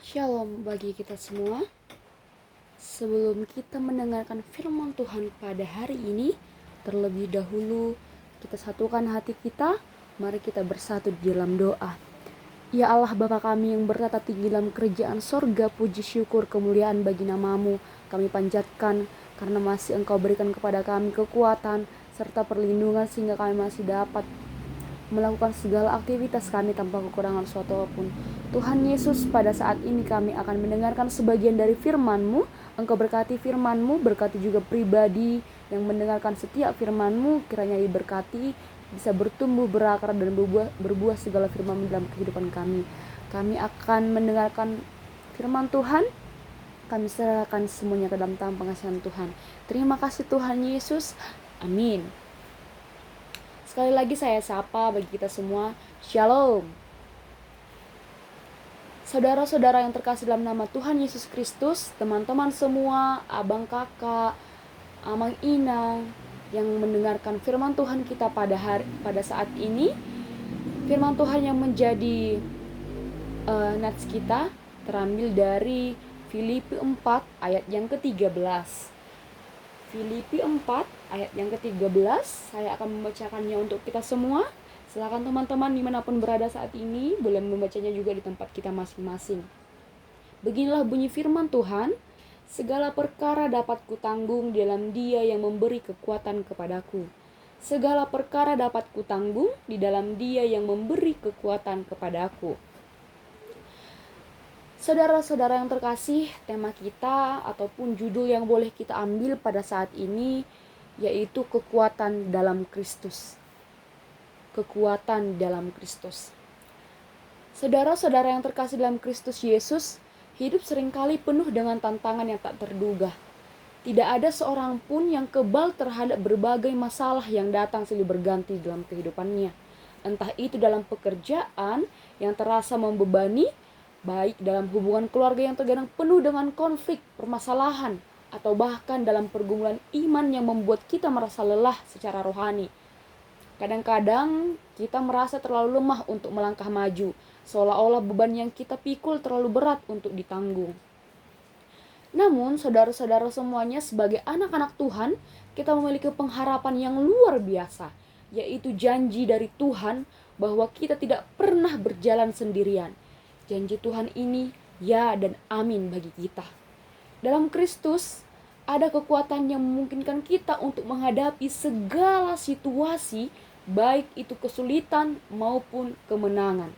Shalom bagi kita semua. Sebelum kita mendengarkan firman Tuhan pada hari ini, terlebih dahulu kita satukan hati kita. Mari kita bersatu di dalam doa. Ya Allah Bapa kami yang bertata tinggi dalam kerajaan sorga, puji syukur kemuliaan bagi namamu kami panjatkan karena masih Engkau berikan kepada kami kekuatan serta perlindungan sehingga kami masih dapat melakukan segala aktivitas kami tanpa kekurangan suatu apapun. Tuhan Yesus, pada saat ini kami akan mendengarkan sebagian dari firman-Mu. Engkau berkati firman-Mu, berkati juga pribadi yang mendengarkan setiap firman-Mu, kiranya diberkati, bisa bertumbuh, berakar, dan berbuah segala firman-Mu dalam kehidupan kami. Kami akan mendengarkan firman Tuhan, kami serahkan semuanya ke dalam tangan pengasihan Tuhan. Terima kasih Tuhan Yesus, amin. Sekali lagi saya sapa bagi kita semua, Shalom. Saudara-saudara yang terkasih dalam nama Tuhan Yesus Kristus, teman-teman semua, abang kakak, amang inang yang mendengarkan firman Tuhan kita pada saat ini, firman Tuhan yang menjadi nats kita terambil dari Filipi 4 ayat yang ke-13. Filipi 4 ayat yang ke-13, saya akan membacakannya untuk kita semua. Silakan teman-teman dimanapun berada saat ini, boleh membacanya juga di tempat kita masing-masing. Beginilah bunyi firman Tuhan, segala perkara dapat kutanggung di dalam Dia yang memberi kekuatan kepadaku. Segala perkara dapat kutanggung di dalam Dia yang memberi kekuatan kepadaku. Saudara-saudara yang terkasih, tema kita ataupun judul yang boleh kita ambil pada saat ini yaitu kekuatan dalam Kristus. Kekuatan dalam Kristus. Saudara-saudara yang terkasih dalam Kristus Yesus, hidup seringkali penuh dengan tantangan yang tak terduga. Tidak ada seorang pun yang kebal terhadap berbagai masalah yang datang silih berganti dalam kehidupannya. Entah itu dalam pekerjaan yang terasa membebani, baik dalam hubungan keluarga yang terkadang penuh dengan konflik, permasalahan, atau bahkan dalam pergumulan iman yang membuat kita merasa lelah secara rohani. Kadang-kadang kita merasa terlalu lemah untuk melangkah maju, seolah-olah beban yang kita pikul terlalu berat untuk ditanggung. Namun, saudara-saudara semuanya, sebagai anak-anak Tuhan, kita memiliki pengharapan yang luar biasa, yaitu janji dari Tuhan bahwa kita tidak pernah berjalan sendirian. Janji Tuhan ini ya dan amin bagi kita. Dalam Kristus ada kekuatan yang memungkinkan kita untuk menghadapi segala situasi, baik itu kesulitan maupun kemenangan.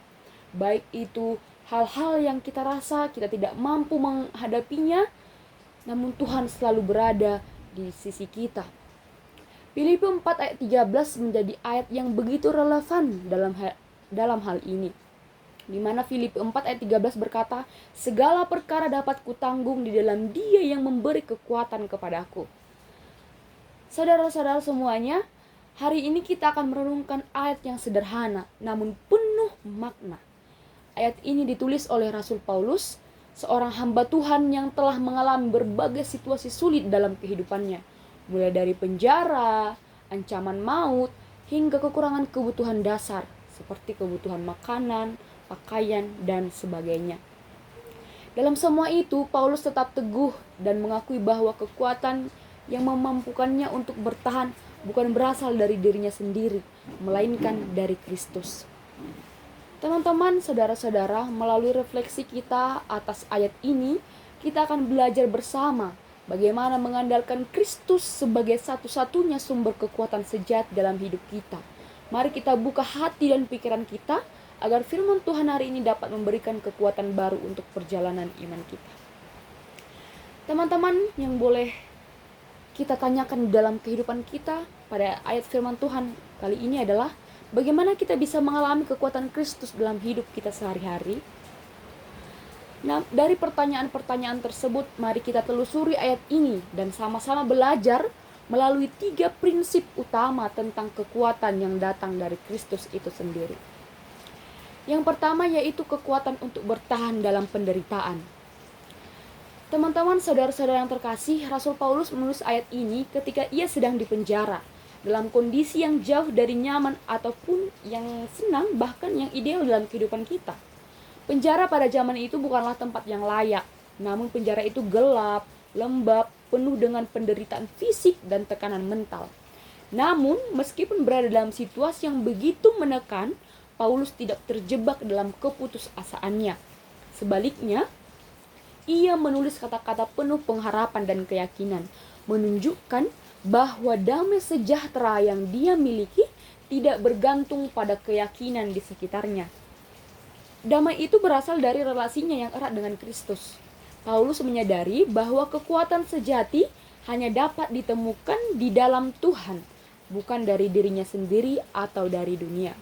Baik itu hal-hal yang kita rasa kita tidak mampu menghadapinya, namun Tuhan selalu berada di sisi kita. Filipi 4 ayat 13 menjadi ayat yang begitu relevan dalam hal ini. Di mana Filipi 4 ayat 13 berkata, segala perkara dapat kutanggung di dalam Dia yang memberi kekuatan kepadaku. Saudara-saudara semuanya, hari ini kita akan merenungkan ayat yang sederhana namun penuh makna. Ayat ini ditulis oleh Rasul Paulus, seorang hamba Tuhan yang telah mengalami berbagai situasi sulit dalam kehidupannya, mulai dari penjara, ancaman maut, hingga kekurangan kebutuhan dasar seperti kebutuhan makanan, pakaian, dan sebagainya. Dalam semua itu, Paulus tetap teguh dan mengakui bahwa kekuatan yang memampukannya untuk bertahan bukan berasal dari dirinya sendiri, melainkan dari Kristus. Teman-teman, saudara-saudara, melalui refleksi kita atas ayat ini, kita akan belajar bersama bagaimana mengandalkan Kristus sebagai satu-satunya sumber kekuatan sejati dalam hidup kita. Mari kita buka hati dan pikiran kita agar firman Tuhan hari ini dapat memberikan kekuatan baru untuk perjalanan iman kita. Teman-teman, yang boleh kita tanyakan dalam kehidupan kita pada ayat firman Tuhan kali ini adalah bagaimana kita bisa mengalami kekuatan Kristus dalam hidup kita sehari-hari. Nah, dari pertanyaan-pertanyaan tersebut, mari kita telusuri ayat ini dan sama-sama belajar melalui 3 prinsip utama tentang kekuatan yang datang dari Kristus itu sendiri. Yang pertama yaitu kekuatan untuk bertahan dalam penderitaan. Teman-teman, saudara-saudara yang terkasih, Rasul Paulus menulis ayat ini ketika ia sedang dipenjara, dalam kondisi yang jauh dari nyaman ataupun yang senang, bahkan yang ideal dalam kehidupan kita. Penjara pada zaman itu bukanlah tempat yang layak, namun penjara itu gelap, lembab, penuh dengan penderitaan fisik dan tekanan mental. Namun, meskipun berada dalam situasi yang begitu menekan, Paulus tidak terjebak dalam keputusasaannya. Sebaliknya, ia menulis kata-kata penuh pengharapan dan keyakinan, menunjukkan bahwa damai sejahtera yang dia miliki tidak bergantung pada keyakinan di sekitarnya. Damai itu berasal dari relasinya yang erat dengan Kristus. Paulus menyadari bahwa kekuatan sejati hanya dapat ditemukan di dalam Tuhan, bukan dari dirinya sendiri atau dari dunia.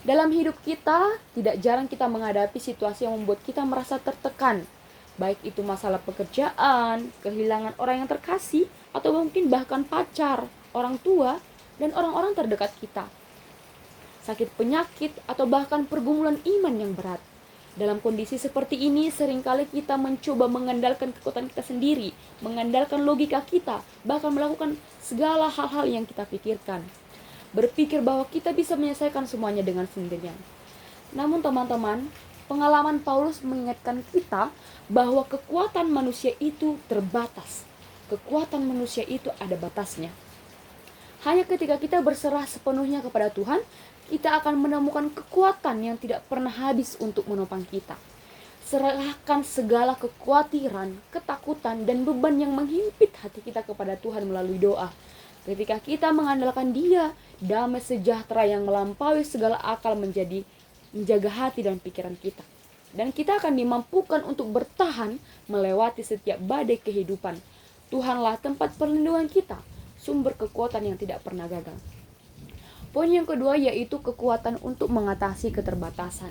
Dalam hidup kita, tidak jarang kita menghadapi situasi yang membuat kita merasa tertekan, baik itu masalah pekerjaan, kehilangan orang yang terkasih, atau mungkin bahkan pacar, orang tua, dan orang-orang terdekat kita. Sakit penyakit, atau bahkan pergumulan iman yang berat. Dalam kondisi seperti ini, seringkali kita mencoba mengandalkan kekuatan kita sendiri, mengandalkan logika kita, bahkan melakukan segala hal-hal yang kita pikirkan. Berpikir bahwa kita bisa menyelesaikan semuanya dengan sendirian. Namun teman-teman, pengalaman Paulus mengingatkan kita bahwa kekuatan manusia itu terbatas. Kekuatan manusia itu ada batasnya. Hanya ketika kita berserah sepenuhnya kepada Tuhan, kita akan menemukan kekuatan yang tidak pernah habis untuk menopang kita. Serahkan segala kekhawatiran, ketakutan, dan beban yang menghimpit hati kita kepada Tuhan melalui doa. Ketika kita mengandalkan Dia, damai sejahtera yang melampaui segala akal menjaga hati dan pikiran kita. Dan kita akan dimampukan untuk bertahan melewati setiap badai kehidupan. Tuhanlah tempat perlindungan kita, sumber kekuatan yang tidak pernah gagal. Poin yang kedua yaitu kekuatan untuk mengatasi keterbatasan.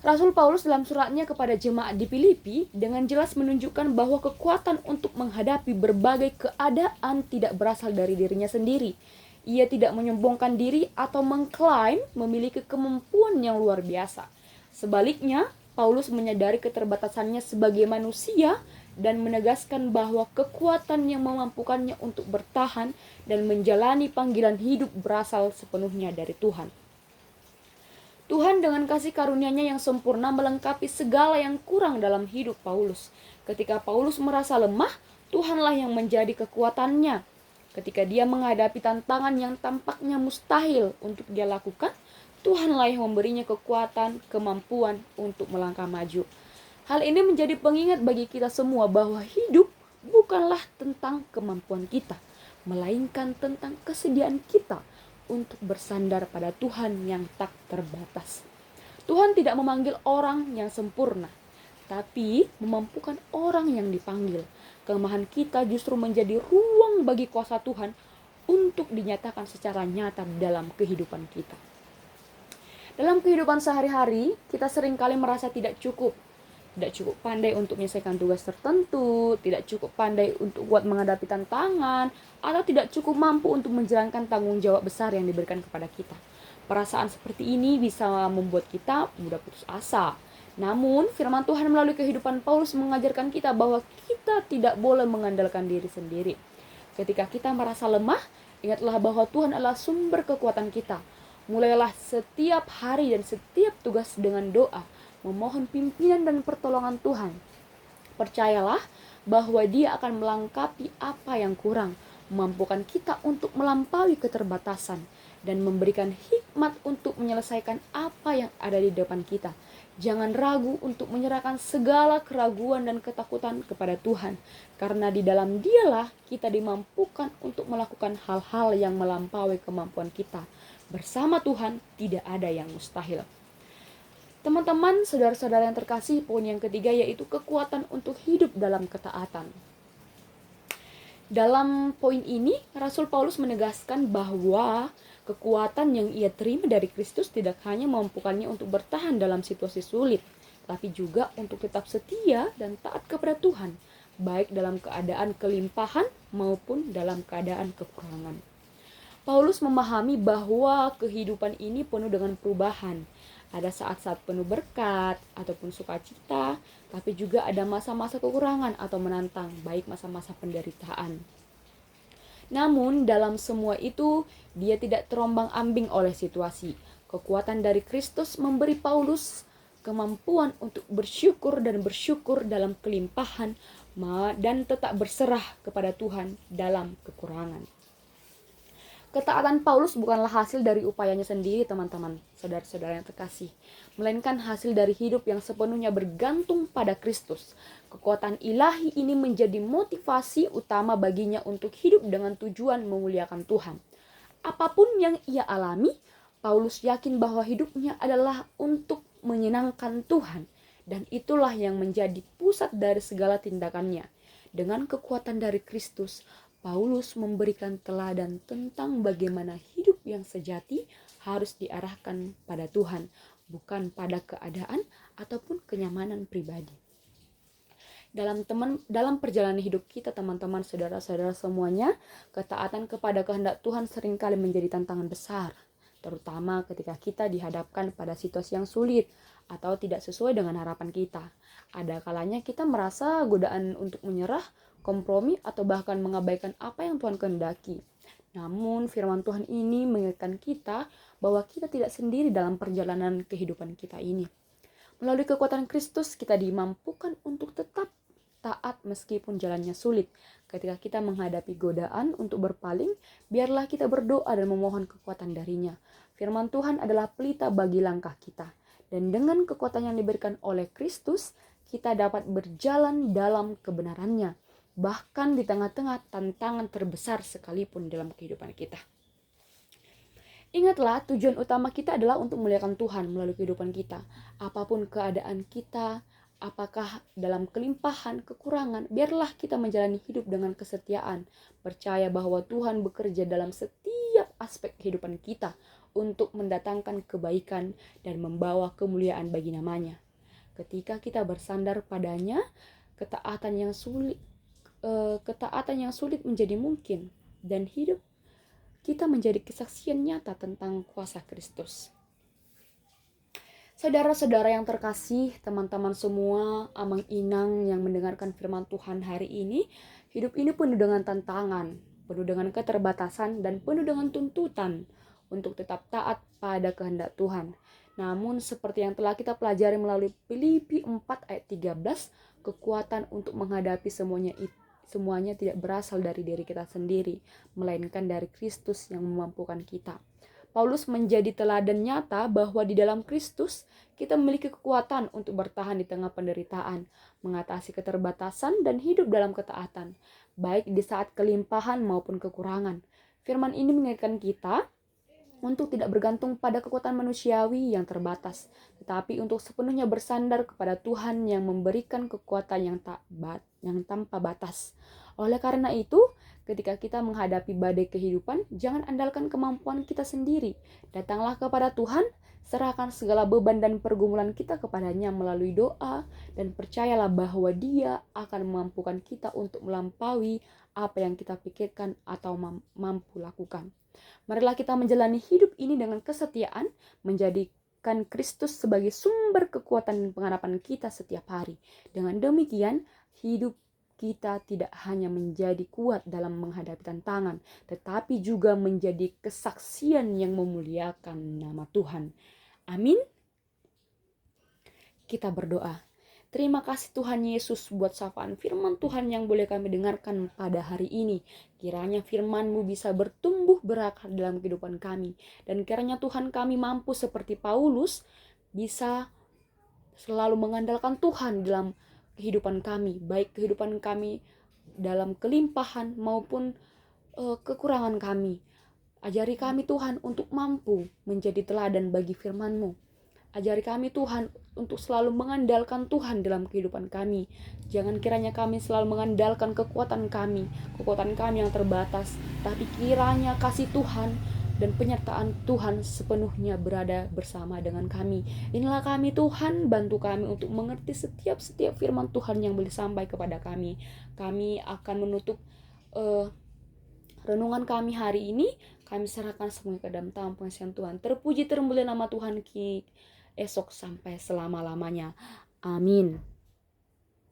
Rasul Paulus dalam suratnya kepada jemaat di Filipi dengan jelas menunjukkan bahwa kekuatan untuk menghadapi berbagai keadaan tidak berasal dari dirinya sendiri. Ia tidak menyombongkan diri atau mengklaim memiliki kemampuan yang luar biasa. Sebaliknya, Paulus menyadari keterbatasannya sebagai manusia dan menegaskan bahwa kekuatan yang memampukannya untuk bertahan dan menjalani panggilan hidup berasal sepenuhnya dari Tuhan. Tuhan dengan kasih karunia-Nya yang sempurna melengkapi segala yang kurang dalam hidup Paulus. Ketika Paulus merasa lemah, Tuhanlah yang menjadi kekuatannya. Ketika dia menghadapi tantangan yang tampaknya mustahil untuk dia lakukan, Tuhanlah yang memberinya kekuatan, kemampuan untuk melangkah maju. Hal ini menjadi pengingat bagi kita semua bahwa hidup bukanlah tentang kemampuan kita, melainkan tentang kesediaan kita untuk bersandar pada Tuhan yang tak terbatas. Tuhan tidak memanggil orang yang sempurna, tapi memampukan orang yang dipanggil. Kelemahan kita justru menjadi ruang bagi kuasa Tuhan untuk dinyatakan secara nyata dalam kehidupan kita. Dalam kehidupan sehari-hari, kita seringkali merasa tidak cukup pandai untuk menyelesaikan tugas tertentu, tidak cukup pandai untuk kuat menghadapi tantangan, atau tidak cukup mampu untuk menjalankan tanggung jawab besar yang diberikan kepada kita. Perasaan seperti ini bisa membuat kita mudah putus asa. Namun, firman Tuhan melalui kehidupan Paulus mengajarkan kita bahwa kita tidak boleh mengandalkan diri sendiri. Ketika kita merasa lemah, ingatlah bahwa Tuhan adalah sumber kekuatan kita. Mulailah setiap hari dan setiap tugas dengan doa, memohon pimpinan dan pertolongan Tuhan. Percayalah bahwa Dia akan melengkapi apa yang kurang, memampukan kita untuk melampaui keterbatasan, dan memberikan hikmat untuk menyelesaikan apa yang ada di depan kita. Jangan ragu untuk menyerahkan segala keraguan dan ketakutan kepada Tuhan, karena di dalam Dialah kita dimampukan untuk melakukan hal-hal yang melampaui kemampuan kita. Bersama Tuhan tidak ada yang mustahil. Teman-teman, saudara-saudara yang terkasih, poin yang ketiga yaitu kekuatan untuk hidup dalam ketaatan. Dalam poin ini, Rasul Paulus menegaskan bahwa kekuatan yang ia terima dari Kristus tidak hanya memampukannya untuk bertahan dalam situasi sulit, tapi juga untuk tetap setia dan taat kepada Tuhan, baik dalam keadaan kelimpahan maupun dalam keadaan kekurangan. Paulus memahami bahwa kehidupan ini penuh dengan perubahan. Ada saat-saat penuh berkat ataupun sukacita, tapi juga ada masa-masa kekurangan atau menantang, baik masa-masa penderitaan. Namun dalam semua itu, dia tidak terombang-ambing oleh situasi. Kekuatan dari Kristus memberi Paulus kemampuan untuk bersyukur dan bersyukur dalam kelimpahan, dan tetap berserah kepada Tuhan dalam kekurangan. Ketaatan Paulus bukanlah hasil dari upayanya sendiri, teman-teman, saudara-saudara yang terkasih, melainkan hasil dari hidup yang sepenuhnya bergantung pada Kristus. Kekuatan ilahi ini menjadi motivasi utama baginya untuk hidup dengan tujuan memuliakan Tuhan. Apapun yang ia alami, Paulus yakin bahwa hidupnya adalah untuk menyenangkan Tuhan, dan itulah yang menjadi pusat dari segala tindakannya. Dengan kekuatan dari Kristus, Paulus memberikan teladan tentang bagaimana hidup yang sejati harus diarahkan pada Tuhan, bukan pada keadaan ataupun kenyamanan pribadi. Dalam perjalanan hidup kita, teman-teman, saudara-saudara semuanya, ketaatan kepada kehendak Tuhan seringkali menjadi tantangan besar, terutama ketika kita dihadapkan pada situasi yang sulit atau tidak sesuai dengan harapan kita. Ada kalanya kita merasa godaan untuk menyerah, kompromi, atau bahkan mengabaikan apa yang Tuhan kehendaki. Namun firman Tuhan ini mengingatkan kita bahwa kita tidak sendiri dalam perjalanan kehidupan kita ini. Melalui kekuatan Kristus kita dimampukan untuk tetap taat meskipun jalannya sulit. Ketika kita menghadapi godaan untuk berpaling, biarlah kita berdoa dan memohon kekuatan darinya. Firman Tuhan adalah pelita bagi langkah kita. Dan dengan kekuatan yang diberikan oleh Kristus, kita dapat berjalan dalam kebenarannya, bahkan di tengah-tengah tantangan terbesar sekalipun dalam kehidupan kita. Ingatlah, tujuan utama kita adalah untuk memuliakan Tuhan melalui kehidupan kita. Apapun keadaan kita, apakah dalam kelimpahan, kekurangan, biarlah kita menjalani hidup dengan kesetiaan, percaya bahwa Tuhan bekerja dalam setiap aspek kehidupan kita untuk mendatangkan kebaikan dan membawa kemuliaan bagi namanya. Ketika kita bersandar padanya, ketaatan yang sulit menjadi mungkin, dan hidup kita menjadi kesaksian nyata tentang kuasa Kristus. Saudara-saudara yang terkasih, teman-teman semua, amang inang yang mendengarkan firman Tuhan hari ini, hidup ini penuh dengan tantangan, penuh dengan keterbatasan, dan penuh dengan tuntutan untuk tetap taat pada kehendak Tuhan. Namun seperti yang telah kita pelajari melalui Filipi 4 ayat 13, kekuatan untuk menghadapi semuanya tidak berasal dari diri kita sendiri, melainkan dari Kristus yang memampukan kita. Paulus menjadi teladan nyata bahwa di dalam Kristus kita memiliki kekuatan untuk bertahan di tengah penderitaan, mengatasi keterbatasan, dan hidup dalam ketaatan, baik di saat kelimpahan maupun kekurangan. Firman ini mengingatkan kita untuk tidak bergantung pada kekuatan manusiawi yang terbatas, tetapi untuk sepenuhnya bersandar kepada Tuhan yang memberikan kekuatan yang tanpa batas. Oleh karena itu, ketika kita menghadapi badai kehidupan, jangan andalkan kemampuan kita sendiri. Datanglah kepada Tuhan, serahkan segala beban dan pergumulan kita kepadanya melalui doa, dan percayalah bahwa Dia akan memampukan kita untuk melampaui apa yang kita pikirkan atau mampu lakukan. Marilah kita menjalani hidup ini dengan kesetiaan, menjadikan Kristus sebagai sumber kekuatan dan pengharapan kita setiap hari. Dengan demikian, hidup kita tidak hanya menjadi kuat dalam menghadapi tantangan, tetapi juga menjadi kesaksian yang memuliakan nama Tuhan. Amin. Kita berdoa. Terima kasih Tuhan Yesus buat sapaan firman Tuhan yang boleh kami dengarkan pada hari ini. Kiranya firman-Mu bisa bertumbuh berakar dalam kehidupan kami. Dan kiranya Tuhan kami mampu seperti Paulus bisa selalu mengandalkan Tuhan dalam kehidupan kami. Baik kehidupan kami dalam kelimpahan maupun kekurangan kami. Ajari kami Tuhan untuk mampu menjadi teladan bagi firman-Mu. Ajari kami Tuhan untuk selalu mengandalkan Tuhan dalam kehidupan kami. Jangan kiranya kami selalu mengandalkan kekuatan kami yang terbatas, tapi kiranya kasih Tuhan dan penyertaan Tuhan sepenuhnya berada bersama dengan kami. Inilah kami Tuhan, bantu kami untuk mengerti setiap firman Tuhan yang boleh sampai kepada kami. Kami akan menutup renungan kami hari ini. Kami serahkan semuanya ke dalam tangan pengasihan Tuhan. Terpuji termulia nama Tuhan esok sampai selama-lamanya. Amin.